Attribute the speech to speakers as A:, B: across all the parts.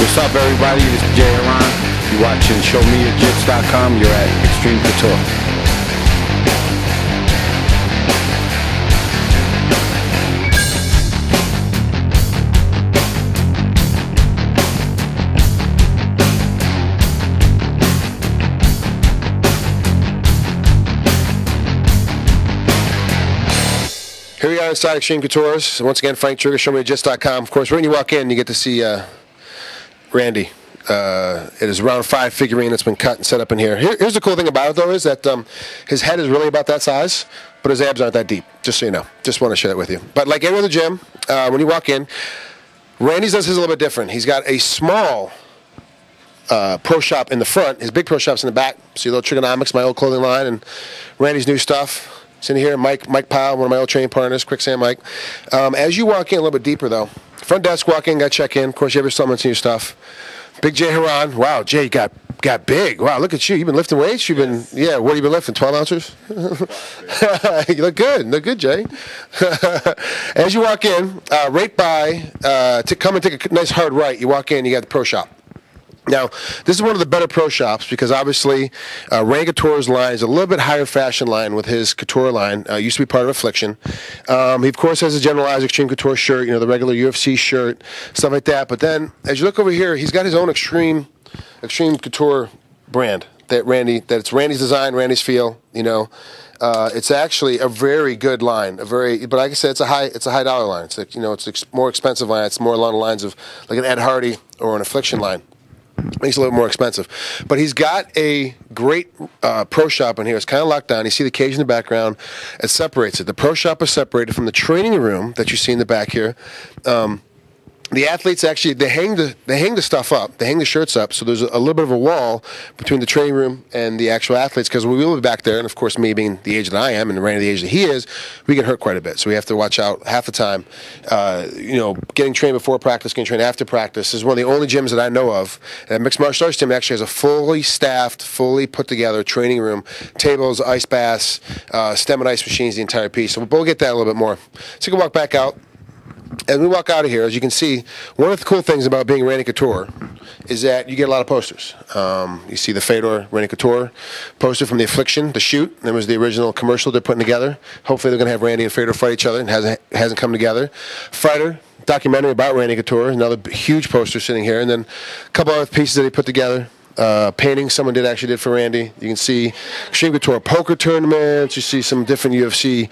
A: What's up, everybody? This is Jay Aron. You're watching ShowMeYourJits.com. You're at Xtreme Couture. Here we are inside Xtreme Couture. Once again, Frank Trigg, ShowMeYourJits.com. Of course, when you walk in, you get to see Randy. It is a round 5 figurine that's been cut and set up in here. Here's the cool thing about it, though, is that his head is really about that size, but his abs aren't that deep, just so you know. Just want to share that with you. But like every other gym, when you walk in, Randy's does his a little bit different. He's got a small pro shop in the front. His big pro shop's in the back. See a little Trigonomics, my old clothing line, and Randy's new stuff. It's in here. Mike Powell, one of my old training partners, Quicksand Mike. As you walk in a little bit deeper, though, front desk, walk in, got check in. Of course, you have your supplements and your stuff. Big Jay Haran. Wow, Jay got big. Wow, look at you. You've been lifting weights? You've been, yeah, what have you been lifting, 12 ounces? You look good. Look good, Jay. As you walk in, right by, to come and take a nice hard right, you walk in, you got the pro shop. Now, this is one of the better pro shops because obviously Randy Couture's line is a little bit higher fashion line with his couture line. Used to be part of Affliction. He, of course, has a generalized Xtreme Couture shirt, you know, the regular UFC shirt, stuff like that. But then, as you look over here, he's got his own Xtreme Couture brand that's Randy's design, Randy's feel, you know. It's actually a very good line, but like I said, it's a high dollar line. It's like, you know, it's a more expensive line. It's more along the lines of like an Ed Hardy or an Affliction line. Makes it a little more expensive. But he's got a great pro shop in here. It's kind of locked down. You see the cage in the background. It separates it. The pro shop is separated from the training room that you see in the back here. The athletes actually, they hang the stuff up. They hang the shirts up. So there's a little bit of a wall between the training room and the actual athletes because we will be back there. And, of course, me being the age that I am and Randy the age that he is, we get hurt quite a bit. So we have to watch out half the time. You know, getting trained before practice, getting trained after practice. This is one of the only gyms that I know of. And Mixed Martial Arts Gym actually has a fully staffed, fully put together training room, tables, ice baths, stem and ice machines, the entire piece. So we'll get that a little bit more. So you can walk back out. As we walk out of here, as you can see, one of the cool things about being Randy Couture is that you get a lot of posters. You see the Fedor Randy Couture poster from the Affliction, the shoot. That was the original commercial they're putting together. Hopefully they're going to have Randy and Fedor fight each other. It hasn't come together. Fighter, documentary about Randy Couture, another huge poster sitting here. And then a couple other pieces that he put together. Painting someone actually did for Randy. You can see Xtreme Couture poker tournaments. You see some different UFC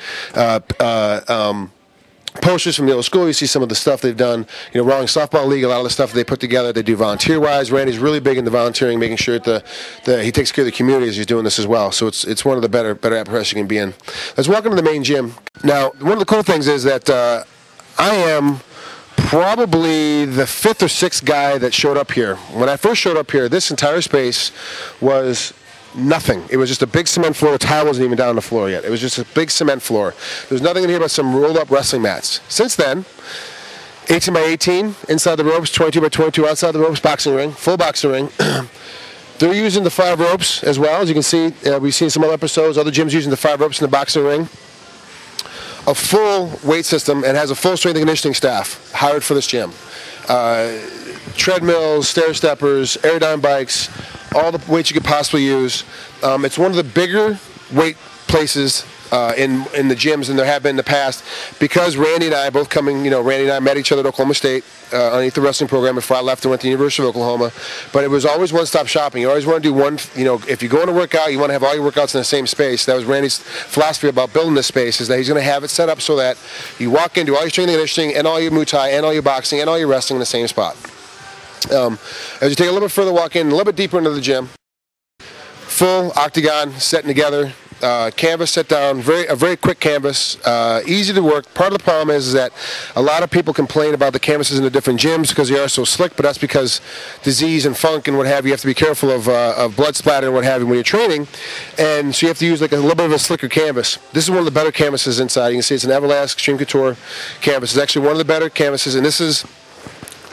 A: posters from the old school. You see some of the stuff they've done. You know, Rolling Softball League, a lot of the stuff they put together, they do volunteer-wise. Randy's really big into volunteering, making sure that he takes care of the community as he's doing this as well. So it's one of the better apparatus you can be in. Let's walk into the main gym. Now, one of the cool things is that I am probably the 5th or 6th guy that showed up here. When I first showed up here, this entire space was nothing. It was just a big cement floor. The tile wasn't even down on the floor yet. It was just a big cement floor. There was nothing in here but some rolled up wrestling mats. Since then, 18 by 18 inside the ropes, 22 by 22 outside the ropes, boxing ring, full boxing ring. They're using the 5 ropes as well. As you can see, we've seen some other episodes, other gyms using the 5 ropes in the boxing ring. A full weight system and has a full strength and conditioning staff hired for this gym. Treadmills, stair steppers, aerodyne bikes, all the weights you could possibly use. It's one of the bigger weight places in the gyms than there have been in the past because Randy and I both coming, you know, Randy and I met each other at Oklahoma State underneath the wrestling program before I left and went to the University of Oklahoma. But it was always one-stop shopping. You always want to do one, you know, if you're going to work out, you want to have all your workouts in the same space. That was Randy's philosophy about building this space, is that he's going to have it set up so that you walk in, do all your strength and conditioning and all your Muay Thai and all your boxing and all your wrestling in the same spot. As you take a little bit further walk in, a little bit deeper into the gym, full octagon setting together, canvas set down, a very quick canvas, easy to work. Part of the problem is that a lot of people complain about the canvases in the different gyms because they are so slick, but that's because disease and funk and what have you have to be careful of blood splatter and what have you when you're training, and so you have to use like a little bit of a slicker canvas. This is one of the better canvases inside. You can see it's an Everlast Xtreme Couture canvas. It's actually one of the better canvases, and this is,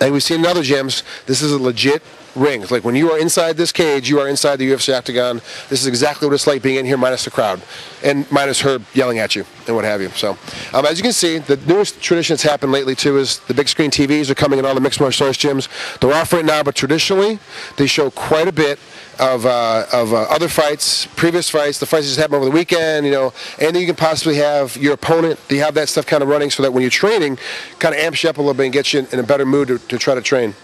A: like we've seen in other gyms, this is a legit rings. Like when you are inside this cage, you are inside the UFC octagon. This is exactly what it's like being in here minus the crowd and minus her yelling at you and what have you. So as you can see, the newest tradition that's happened lately too is the big screen TVs are coming in all the mixed martial arts gyms. They're off right now, but traditionally they show quite a bit of other fights, previous fights, the fights that just happened over the weekend, and then you can possibly have your opponent. You have that stuff kind of running so that when you're training, kind of amps you up a little bit and gets you in a better mood to try to train.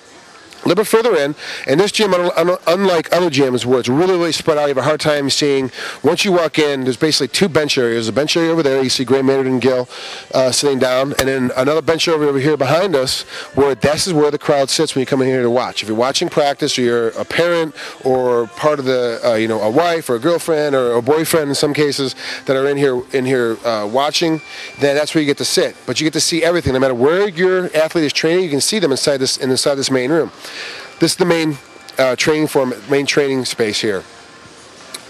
A: A little bit further in, and this gym, unlike other gyms where it's really, really spread out, you have a hard time seeing. Once you walk in, there's basically two bench areas. A bench area over there, you see Gray Maynard and Gil sitting down, and then another bench over here behind us, where this is where the crowd sits when you come in here to watch. If you're watching practice, or you're a parent, or part of the, a wife or a girlfriend or a boyfriend in some cases that are in here watching, then that's where you get to sit. But you get to see everything, no matter where your athlete is training. You can see them inside this main room. This is the main main training space here.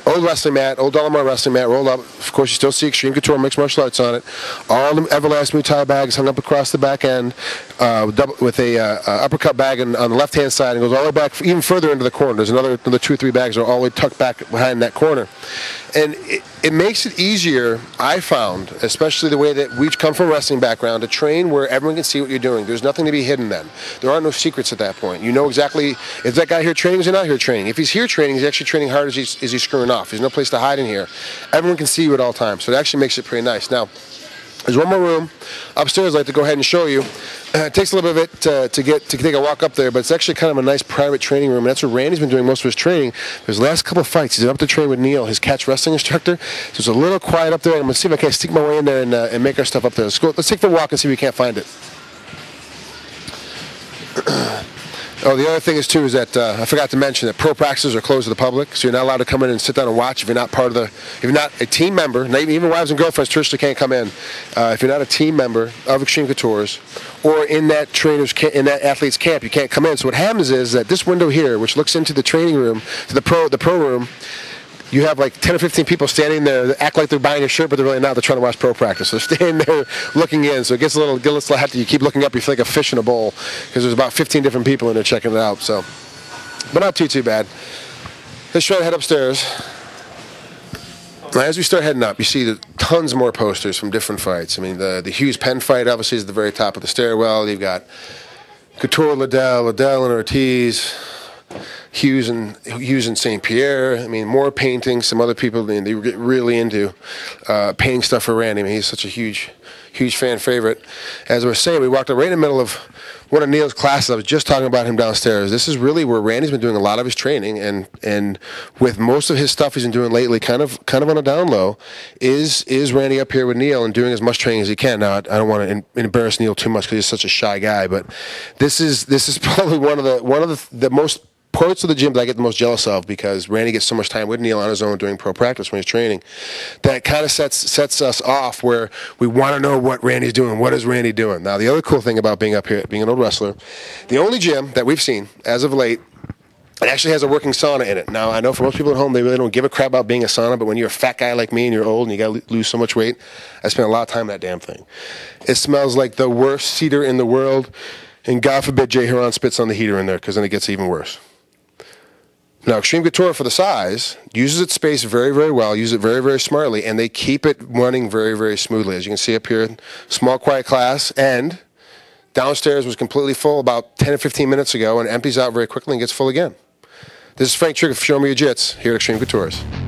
A: Old wrestling mat, old Dolomar wrestling mat, rolled up. Of course, you still see Xtreme Couture mixed martial arts on it. All the Everlast Muay Thai bags hung up across the back end with a uppercut bag on the left-hand side, and goes all the way back even further into the corner. There's another 2 or 3 bags that are all the way tucked back behind that corner. And it makes it easier, I found, especially the way that we come from a wrestling background, to train where everyone can see what you're doing. There's nothing to be hidden then. There are no secrets at that point. You know exactly if that guy here training is he not here training. If he's here training, he's actually training hard as he's screwing off. There's no place to hide in here. Everyone can see you at all times. So it actually makes it pretty nice. Now, there's one more room upstairs I'd like to go ahead and show you. It takes a little bit of it to take a walk up there, but it's actually kind of a nice private training room. And that's where Randy's been doing most of his training. His last couple of fights, he's been up to train with Neil, his catch wrestling instructor. So it's a little quiet up there. I'm going to see if I can sneak my way in there and make our stuff up there. Let's take the walk and see if we can't find it. Oh, the other thing is too is that I forgot to mention that pro practices are closed to the public, so you're not allowed to come in and sit down and watch if you're not if you're not a team member. Even wives and girlfriends traditionally can't come in if you're not a team member of Xtreme Couture's or in that athlete's camp. You can't come in. So what happens is that this window here, which looks into the training room, to the pro room. You have like 10 or 15 people standing there that act like they're buying a shirt, but they're really not. They're trying to watch pro practice. So they're standing there looking in. So it gets a little hefty. You keep looking up, you feel like a fish in a bowl because there's about 15 different people in there checking it out. So, but not too bad. Let's try to head upstairs. Now, as we start heading up, you see tons more posters from different fights. I mean, the Hughes Penn fight obviously is at the very top of the stairwell. You've got Couture, Liddell and Ortiz. Hughes and St. Pierre. I mean, more paintings. Some other people, they get really into painting stuff for Randy. I mean, he's such a huge fan favorite. As I was saying, we walked up right in the middle of one of Neil's classes. I was just talking about him downstairs. This is really where Randy's been doing a lot of his training, and with most of his stuff he's been doing lately, kind of on a down low, is Randy up here with Neil and doing as much training as he can. Now, I don't want to embarrass Neil too much because he's such a shy guy, but this is probably one of the most parts of the gym that I get the most jealous of, because Randy gets so much time with Neil on his own during pro practice when he's training. That kind of sets us off where we want to know what Randy's doing. What is Randy doing? Now, the other cool thing about being up here, being an old wrestler, the only gym that we've seen as of late, it actually has a working sauna in it. Now, I know for most people at home, they really don't give a crap about being a sauna, but when you're a fat guy like me and you're old and you got to lose so much weight, I spent a lot of time in that damn thing. It smells like the worst cedar in the world, and God forbid Jay Huron spits on the heater in there, because then it gets even worse. Now, Xtreme Couture, for the size, uses its space very, very well, uses it very, very smartly, and they keep it running very, very smoothly. As you can see up here, small, quiet class, and downstairs was completely full about 10 or 15 minutes ago, and empties out very quickly and gets full again. This is Frank Trigg of Show Me Your Jits here at Xtreme Couture.